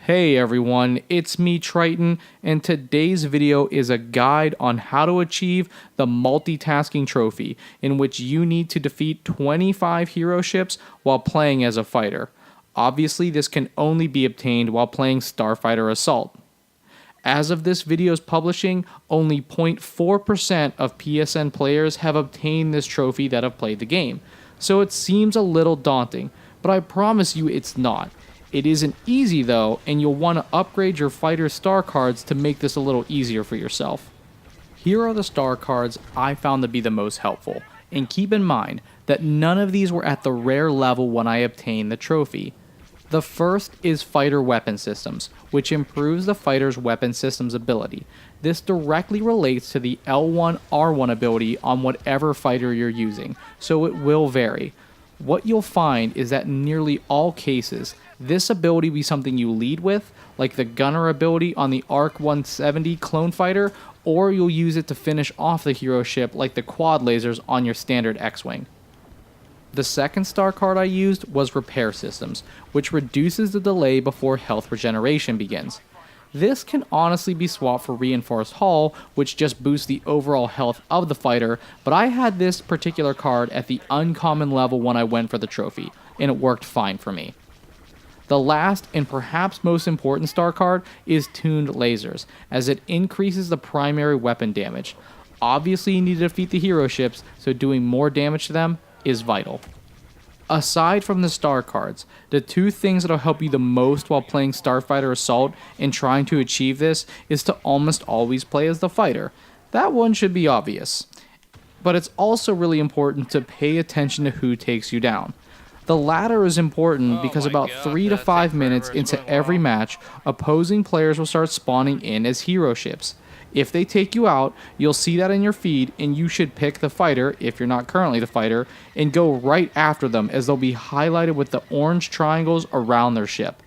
Hey everyone, it's me Triton, and today's video is a guide on how to achieve the multitasking trophy, in which you need to defeat 25 hero ships while playing as a fighter. Obviously, this can only be obtained while playing Starfighter Assault. As of this video's publishing, only 0.4% of PSN players have obtained this trophy that have played the game, so it seems a little daunting, but I promise you it's not. It isn't easy though, and you'll want to upgrade your fighter star cards to make this a little easier for yourself. Here are the star cards I found to be the most helpful, and keep in mind that none of these were at the rare level when I obtained the trophy. The first is Fighter Weapon Systems, which improves the fighter's weapon system's ability. This directly relates to the L1-R1 ability on whatever fighter you're using, so it will vary. What you'll find is that in nearly all cases, this ability will be something you lead with, like the Gunner ability on the ARC 170 clone fighter, or you'll use it to finish off the hero ship like the quad lasers on your standard X-Wing. The second star card I used was Repair Systems, which reduces the delay before health regeneration begins. This can honestly be swapped for Reinforced Hull, which just boosts the overall health of the fighter, but I had this particular card at the uncommon level when I went for the trophy, and it worked fine for me. The last and perhaps most important star card is Tuned Lasers, as it increases the primary weapon damage. Obviously you need to defeat the hero ships, so doing more damage to them is vital. Aside from the star cards, the two things that will help you the most while playing Starfighter Assault and trying to achieve this is to almost always play as the fighter. That one should be obvious. But it's also really important to pay attention to who takes you down. The latter is important because about 3 to 5 minutes into every match, opposing players will start spawning in as hero ships. If they take you out, you'll see that in your feed, and you should pick the fighter, if you're not currently the fighter, and go right after them as they'll be highlighted with the orange triangles around their ship.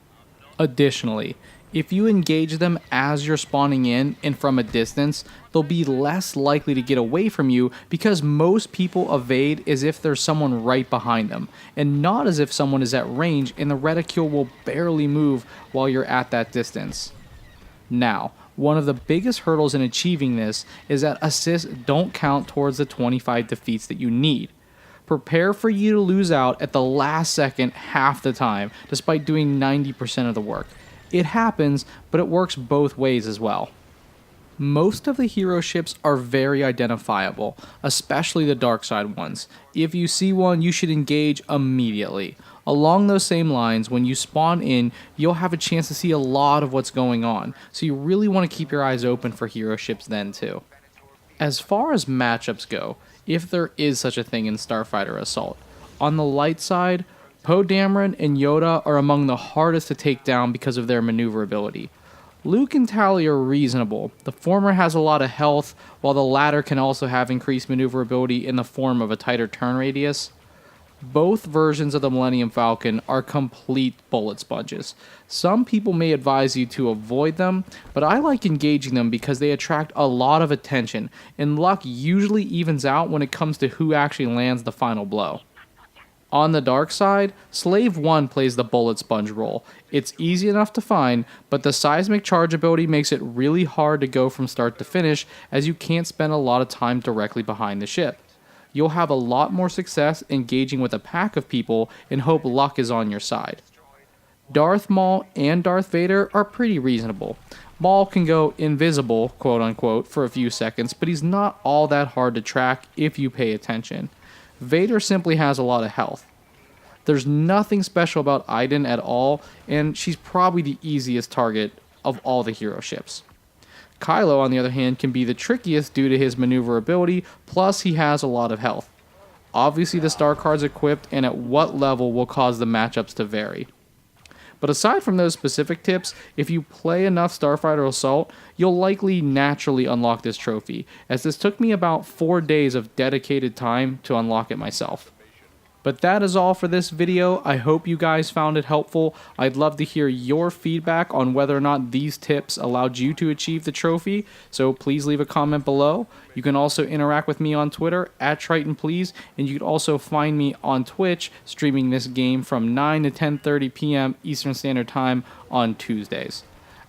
Additionally, if you engage them as you're spawning in and from a distance, they'll be less likely to get away from you because most people evade as if there's someone right behind them, and not as if someone is at range and the reticule will barely move while you're at that distance. Now, one of the biggest hurdles in achieving this is that assists don't count towards the 25 defeats that you need. Prepare for you to lose out at the last second half the time, despite doing 90% of the work. It happens, but it works both ways as well. Most of the hero ships are very identifiable, especially the dark side ones. If you see one, you should engage immediately. Along those same lines, when you spawn in, you'll have a chance to see a lot of what's going on, so you really want to keep your eyes open for hero ships then too. As far as matchups go, if there is such a thing in Starfighter Assault, on the light side, Poe Dameron and Yoda are among the hardest to take down because of their maneuverability. Luke and Tally are reasonable. The former has a lot of health, while the latter can also have increased maneuverability in the form of a tighter turn radius. Both versions of the Millennium Falcon are complete bullet sponges. Some people may advise you to avoid them, but I like engaging them because they attract a lot of attention, and luck usually evens out when it comes to who actually lands the final blow. On the dark side, Slave 1 plays the bullet sponge role. It's easy enough to find, but the seismic charge ability makes it really hard to go from start to finish, as you can't spend a lot of time directly behind the ship. You'll have a lot more success engaging with a pack of people and hope luck is on your side. Darth Maul and Darth Vader are pretty reasonable. Maul can go invisible, quote unquote, for a few seconds, but he's not all that hard to track if you pay attention. Vader simply has a lot of health. There's nothing special about Iden at all, and she's probably the easiest target of all the hero ships. Kylo, on the other hand, can be the trickiest due to his maneuverability, plus he has a lot of health. Obviously the star cards equipped and at what level will cause the matchups to vary. But aside from those specific tips, if you play enough Starfighter Assault, you'll likely naturally unlock this trophy, as this took me about 4 days of dedicated time to unlock it myself. But that is all for this video. I hope you guys found it helpful. I'd love to hear your feedback on whether or not these tips allowed you to achieve the trophy, so please leave a comment below. You can also interact with me on Twitter at TritonPlz, and you can also find me on Twitch streaming this game from 9 to 10:30 p.m. Eastern Standard Time on Tuesdays.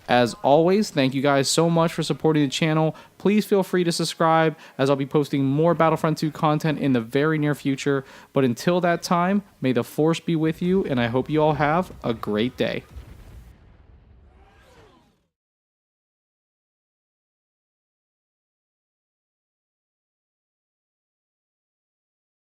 As always, thank you guys so much for supporting the channel. Please feel free to subscribe, as I'll be posting more Battlefront 2 content in the very near future. But until that time, may the Force be with you, and I hope you all have a great day.